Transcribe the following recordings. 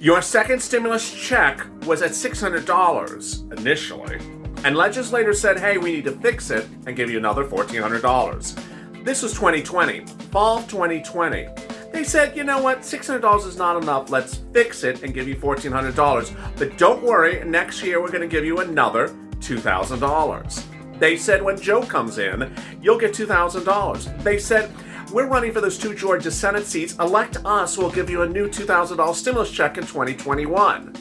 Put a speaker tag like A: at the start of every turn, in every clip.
A: Your second stimulus check was at $600 initially, and legislators said, hey, we need to fix it and give you another $1,400. This was 2020, fall of 2020. They said, you know what, $600 is not enough, let's fix it and give you $1,400. But don't worry, next year we're going to give you another $2,000. They said when Joe comes in, you'll get $2,000. They said, we're running for those 2 Georgia Senate seats. Elect us, we'll give you a new $2,000 stimulus check in 2021.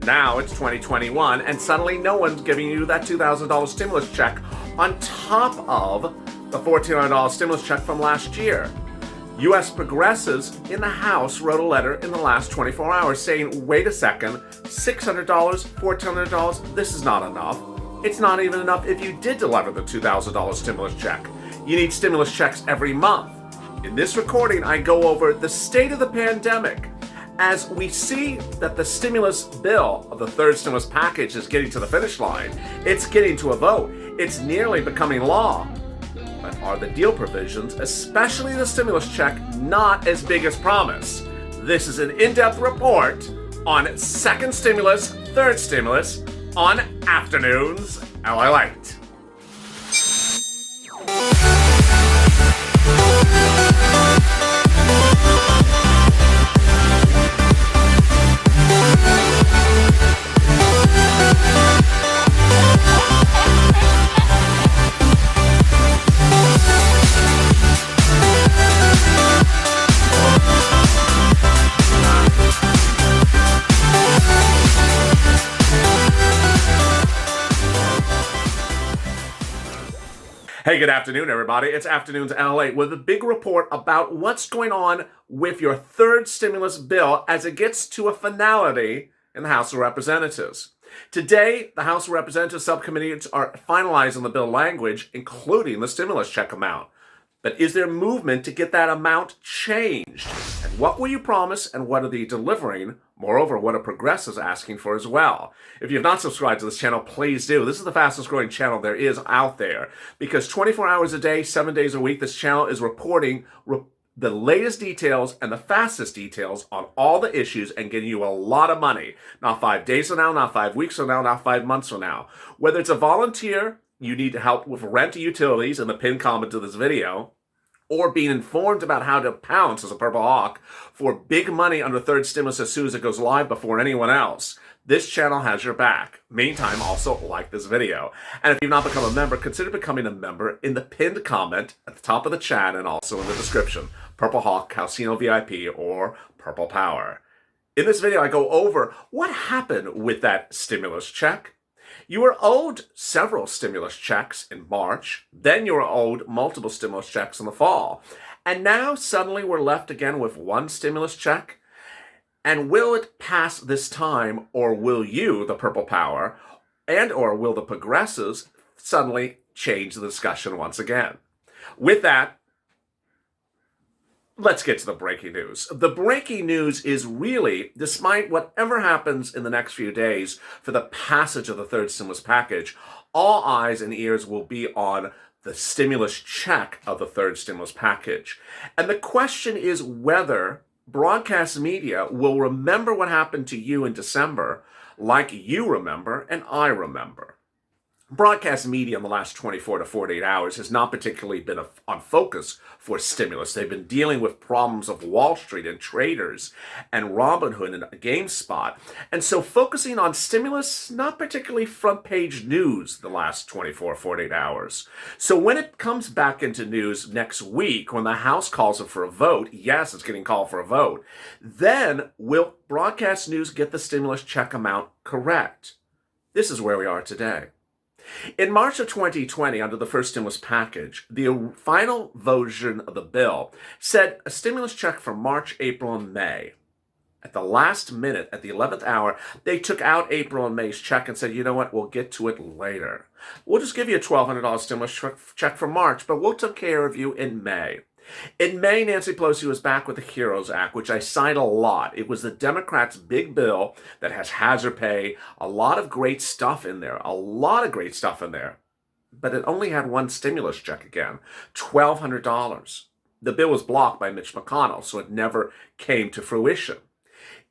A: Now it's 2021, and suddenly no one's giving you that $2,000 stimulus check on top of the $1,400 stimulus check from last year. U.S. progressives in the House wrote a letter in the last 24 hours saying, wait a second, $600, $1,400, this is not enough. It's not even enough if you did deliver the $2,000 stimulus check. You need stimulus checks every month. In this recording, I go over the state of the pandemic as we see that the stimulus bill of the third stimulus package is getting to the finish line. It's getting to a vote. It's nearly becoming law. But are the deal provisions, especially the stimulus check, not as big as promised? This is an in-depth report on second stimulus, third stimulus, on Afternoons LALATE. Hey, good afternoon, everybody. It's Afternoons LA with a big report about what's going on with your third stimulus bill as it gets to a finality in the House of Representatives. Today, the House of Representatives subcommittees are finalizing the bill language, including the stimulus check amount. But is there movement to get that amount changed? And what will you promise and what are they delivering? Moreover, what are progressives asking for as well? If you have not subscribed to this channel, please do. This is the fastest growing channel there is out there because 24 hours a day, 7 days a week, this channel is reporting the latest details and the fastest details on all the issues and getting you a lot of money. Not 5 days from now, not 5 weeks from now, not 5 months from now. Whether it's a volunteer, you need help with rent or utilities in the pinned comment to this video, or being informed about how to pounce as a Purple Hawk for big money under third stimulus as soon as it goes live before anyone else, this channel has your back. Meantime, also like this video. And if you've not become a member, consider becoming a member in the pinned comment at the top of the chat and also in the description. Purple Hawk, Calcino VIP, or Purple Power. In this video, I go over what happened with that stimulus check. You were owed several stimulus checks in March, then you were owed multiple stimulus checks in the fall. And now suddenly we're left again with one stimulus check. And will it pass this time, or will you, the Purple Power, and or will the progressives suddenly change the discussion once again? With that, let's get to the breaking news. The breaking news is really, despite whatever happens in the next few days for the passage of the third stimulus package, all eyes and ears will be on the stimulus check of the third stimulus package. And the question is whether broadcast media will remember what happened to you in December like you remember and I remember. Broadcast media in the last 24 to 48 hours has not particularly been on focus for stimulus. They've been dealing with problems of Wall Street and traders and Robinhood and GameSpot. And so focusing on stimulus, not particularly front page news the last 24, 48 hours. So when it comes back into news next week, when the House calls it for a vote, yes, it's getting called for a vote, then will broadcast news get the stimulus check amount correct? This is where we are today. In March of 2020, under the first stimulus package, the final version of the bill said a stimulus check for March, April, and May. At the last minute, at the 11th hour, they took out April and May's check and said, you know what, we'll get to it later. We'll just give you a $1,200 stimulus check for March, but we'll take care of you in May. In May, Nancy Pelosi was back with the HEROES Act, which I cite a lot. It was the Democrats' big bill that has hazard pay, a lot of great stuff in there, But it only had one stimulus check again, $1,200. The bill was blocked by Mitch McConnell, so it never came to fruition.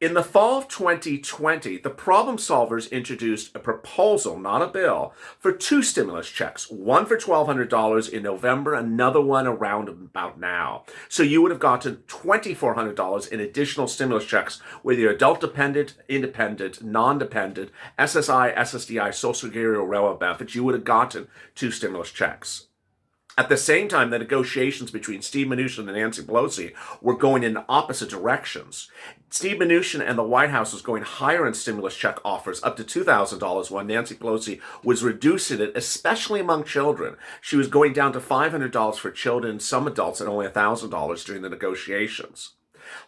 A: In the fall of 2020, the problem solvers introduced a proposal, not a bill, for 2 stimulus checks, one for $1,200 in November, another one around about now. So you would have gotten $2,400 in additional stimulus checks with your adult dependent, independent, non-dependent, SSI, SSDI, Social Security, or railroad benefits. You would have gotten 2 stimulus checks. At the same time, the negotiations between Steve Mnuchin and Nancy Pelosi were going in opposite directions. Steve Mnuchin and the White House was going higher in stimulus check offers, up to $2,000, while Nancy Pelosi was reducing it, especially among children. She was going down to $500 for children and some adults, and only $1,000 during the negotiations.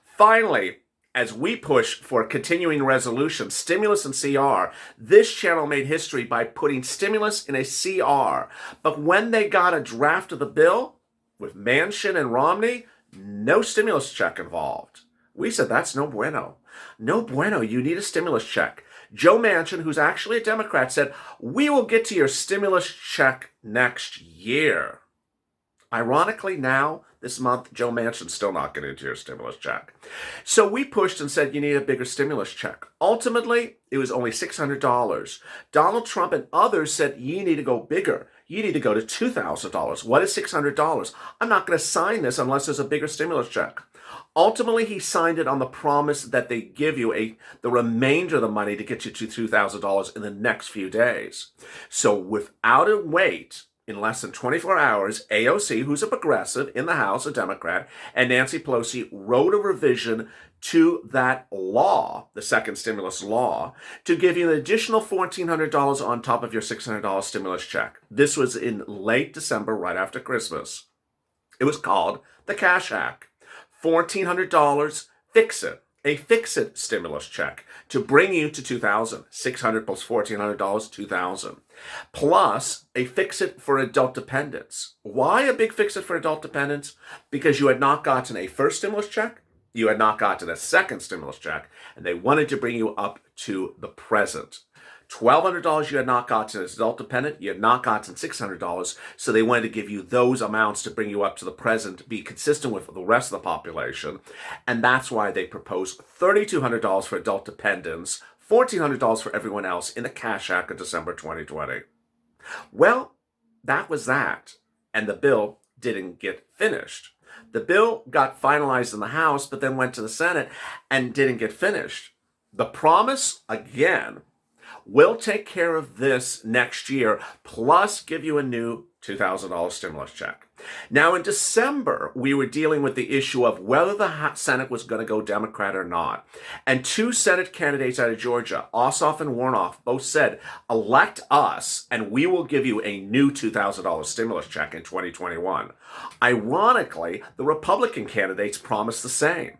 A: Finally, as we push for a continuing resolution, stimulus and CR, this channel made history by putting stimulus in a CR. But when they got a draft of the bill with Manchin and Romney, no stimulus check involved. We said, that's no bueno. No bueno, you need a stimulus check. Joe Manchin, who's actually a Democrat, said, we will get to your stimulus check next year. Ironically, now, this month, Joe Manchin's still not getting into your stimulus check. So we pushed and said, you need a bigger stimulus check. Ultimately, it was only $600. Donald Trump and others said, you need to go bigger. You need to go to $2,000. What is $600? I'm not going to sign this unless there's a bigger stimulus check. Ultimately, he signed it on the promise that they give you the remainder of the money to get you to $2,000 in the next few days. So without a wait, in less than 24 hours, AOC, who's a progressive in the House, a Democrat, and Nancy Pelosi wrote a revision to that law, the second stimulus law, to give you an additional $1,400 on top of your $600 stimulus check. This was in late December, right after Christmas. It was called the Cash Act. $1,400, fix it. A fix-it stimulus check to bring you to $2,000. $600 plus $1,400, $2,000. Plus a fix-it for adult dependents. Why a big fix-it for adult dependents? Because you had not gotten a first stimulus check, you had not gotten a second stimulus check, and they wanted to bring you up to the present. $1,200 you had not gotten as adult dependent, you had not gotten $600, so they wanted to give you those amounts to bring you up to the present, be consistent with the rest of the population, and that's why they proposed $3,200 for adult dependents, $1,400 for everyone else in the Cash Act of December 2020. Well, that was that, and the bill didn't get finished. The bill got finalized in the House, but then went to the Senate and didn't get finished. The promise, again, we'll take care of this next year, plus give you a new $2,000 stimulus check. Now, in December, we were dealing with the issue of whether the Senate was going to go Democrat or not. And 2 Senate candidates out of Georgia, Ossoff and Warnock, both said, elect us, and we will give you a new $2,000 stimulus check in 2021. Ironically, the Republican candidates promised the same.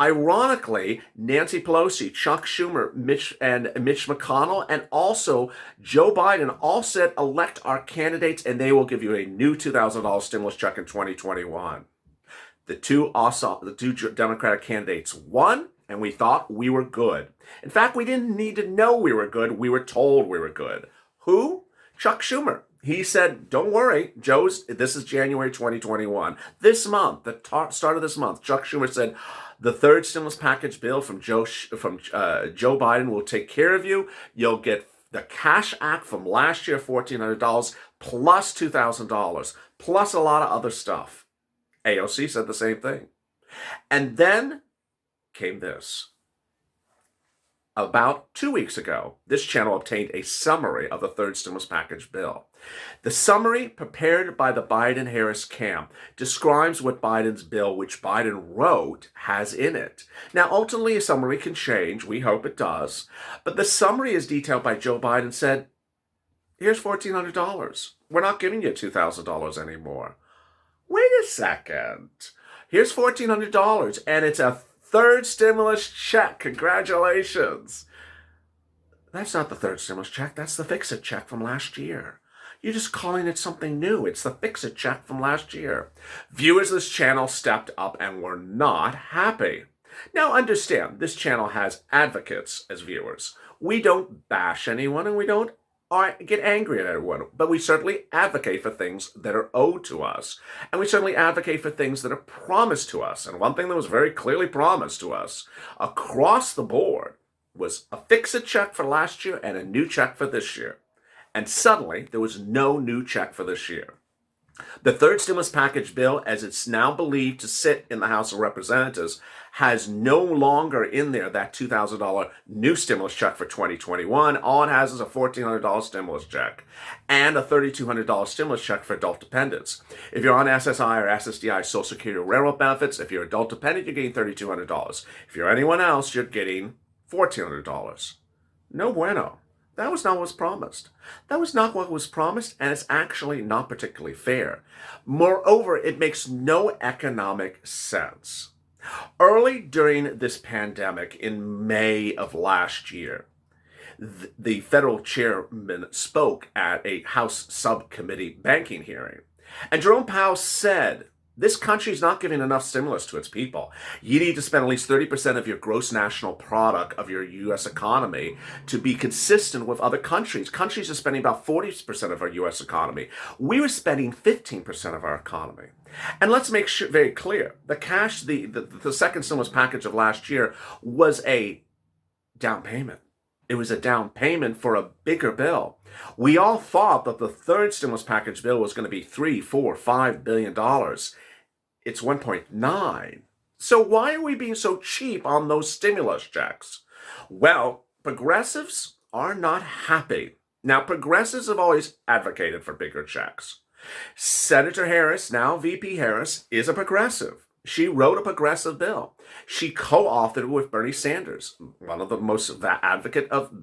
A: Ironically, Nancy Pelosi, Chuck Schumer, Mitch McConnell, and also Joe Biden all said, elect our candidates and they will give you a new $2,000 stimulus check in 2021. The two Democratic candidates won, and we thought we were good. In fact, we didn't need to know we were good. We were told we were good. Who? Chuck Schumer. He said, don't worry, this is January 2021. This month, the start of this month, Chuck Schumer said, the third stimulus package bill from Joe Biden will take care of you. You'll get the Cash Act from last year, $1,400, plus $2,000, plus a lot of other stuff. AOC said the same thing. And then came this. About 2 weeks ago, this channel obtained a summary of the third stimulus package bill. The summary, prepared by the Biden-Harris camp, describes what Biden's bill, which Biden wrote, has in it. Now, ultimately, a summary can change. We hope it does. But the summary, as detailed by Joe Biden, said, here's $1,400. We're not giving you $2,000 anymore. Wait a second. Here's $1,400, and it's a third stimulus check. Congratulations. That's not the third stimulus check. That's the fix-it check from last year. You're just calling it something new. It's the fix-it check from last year. Viewers of this channel stepped up and were not happy. Now understand, this channel has advocates as viewers. We don't bash anyone and we don't get angry at everyone, but we certainly advocate for things that are owed to us. And we certainly advocate for things that are promised to us. And one thing that was very clearly promised to us across the board was a fix-it check for last year and a new check for this year. And suddenly, there was no new check for this year. The third stimulus package bill, as it's now believed to sit in the House of Representatives, has no longer in there that $2,000 new stimulus check for 2021. All it has is a $1,400 stimulus check and a $3,200 stimulus check for adult dependents. If you're on SSI or SSDI, Social Security or Railroad benefits, if you're adult dependent, you're getting $3,200. If you're anyone else, you're getting $1,400. No bueno. That was not what was promised. That was not what was promised, and it's actually not particularly fair. Moreover, it makes no economic sense. Early during this pandemic, in May of last year, the federal chairman spoke at a House subcommittee banking hearing. And Jerome Powell said, this country is not giving enough stimulus to its people. You need to spend at least 30% of your gross national product of your U.S. economy to be consistent with other countries. Countries are spending about 40% of our U.S. economy. We were spending 15% of our economy. And let's make sure very clear, the cash, the second stimulus package of last year was a down payment. It was a down payment for a bigger bill. We all thought that the third stimulus package bill was going to be $3, $4, $5 billion. It's 1.9. So why are we being so cheap on those stimulus checks? Well, progressives are not happy. Now, progressives have always advocated for bigger checks. Senator Harris, now VP Harris, is a progressive. She wrote a progressive bill. She co-authored it with Bernie Sanders, one of the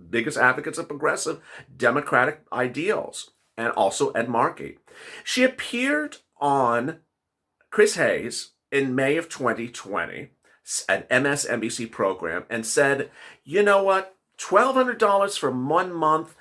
A: biggest advocates of progressive democratic ideals, and also Ed Markey. She appeared on Chris Hayes in May of 2020 at MSNBC program and said, you know what, $1,200 for 1 month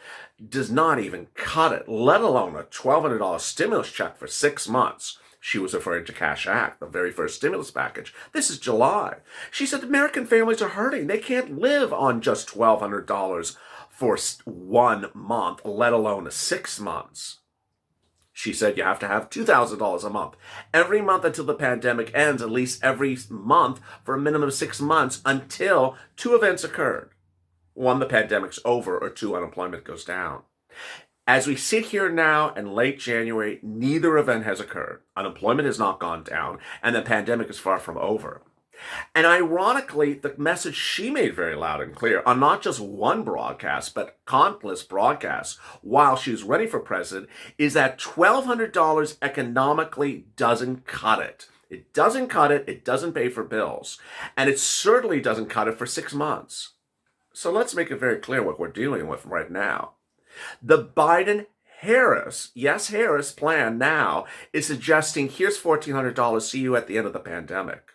A: does not even cut it, let alone a $1,200 stimulus check for 6 months. She was referring to Cash Act, the very first stimulus package. This is July. She said American families are hurting. They can't live on just $1,200 for 1 month, let alone 6 months. She said you have to have $2,000 a month. Every month until the pandemic ends, at least every month for a minimum of 6 months until 2 events occurred. 1, the pandemic's over, or 2, unemployment goes down. As we sit here now in late January, neither event has occurred. Unemployment has not gone down, and the pandemic is far from over. And ironically, the message she made very loud and clear on not just one broadcast, but countless broadcasts while she was running for president is that $1,200 economically doesn't cut it. It doesn't cut it. It doesn't pay for bills. And it certainly doesn't cut it for 6 months. So let's make it very clear what we're dealing with right now. The Biden-Harris, yes, Harris plan now is suggesting here's $1,400, see you at the end of the pandemic.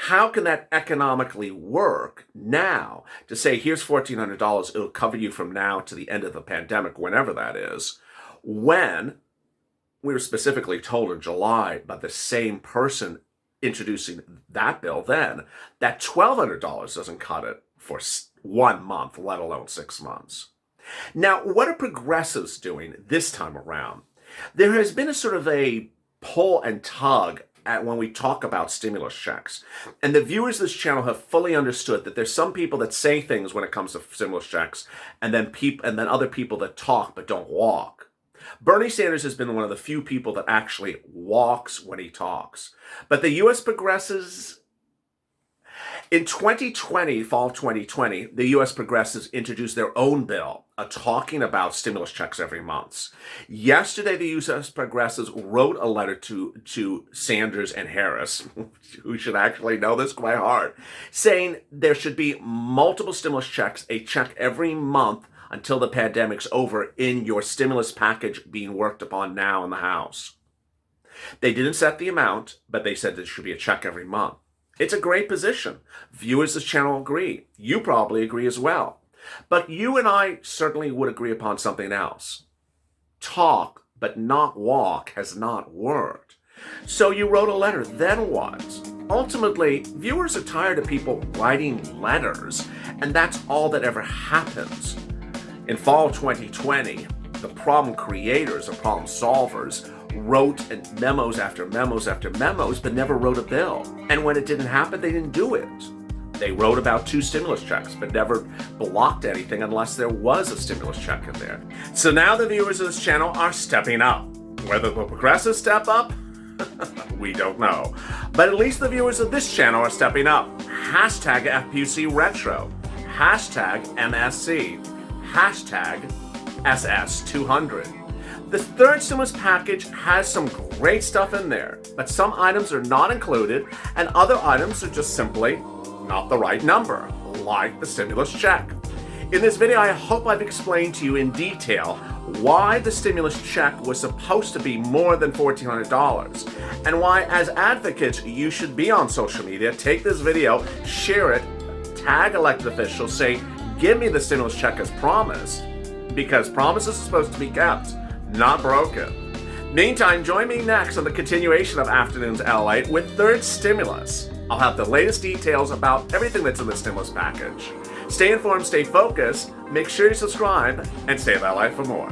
A: How can that economically work now to say here's $1,400, it'll cover you from now to the end of the pandemic, whenever that is, when we were specifically told in July by the same person introducing that bill then that $1,200 doesn't cut it for 1 month, let alone 6 months. Now, what are progressives doing this time around? There has been a sort of a pull and tug when we talk about stimulus checks. And the viewers of this channel have fully understood that there's some people that say things when it comes to stimulus checks, and then other people that talk but don't walk. Bernie Sanders has been one of the few people that actually walks when he talks. But the U.S. progressives, in 2020, fall 2020, the U.S. progressives introduced their own bill talking about stimulus checks every month. Yesterday, the U.S. progressives wrote a letter to Sanders and Harris, who should actually know this quite hard, saying there should be multiple stimulus checks, a check every month until the pandemic's over in your stimulus package being worked upon now in the House. They didn't set the amount, but they said there should be a check every month. It's a great position. Viewers of this channel agree. You probably agree as well. But you and I certainly would agree upon something else. Talk, but not walk, has not worked. So you wrote a letter. Then what? Ultimately, viewers are tired of people writing letters, and that's all that ever happens. In fall 2020, the problem creators or problem solvers wrote memos after memos after memos, but never wrote a bill. And when it didn't happen, they didn't do it. They wrote about 2 stimulus checks, but never blocked anything unless there was a stimulus check in there. So now the viewers of this channel are stepping up. Whether the progressives step up, we don't know. But at least the viewers of this channel are stepping up. Hashtag FPC Retro. Hashtag MSC. Hashtag SS200. The third stimulus package has some great stuff in there, but some items are not included and other items are just simply not the right number, like the stimulus check. In this video, I hope I've explained to you in detail why the stimulus check was supposed to be more than $1,400 and why, as advocates, you should be on social media, take this video, share it, tag elected officials, say, give me the stimulus check as promised, because promises are supposed to be kept, not broken. Meantime, join me next on the continuation of Afternoons LALATE with third stimulus. I'll have the latest details about everything that's in the stimulus package. Stay informed, stay focused, make sure you subscribe, and stay LALATE for more.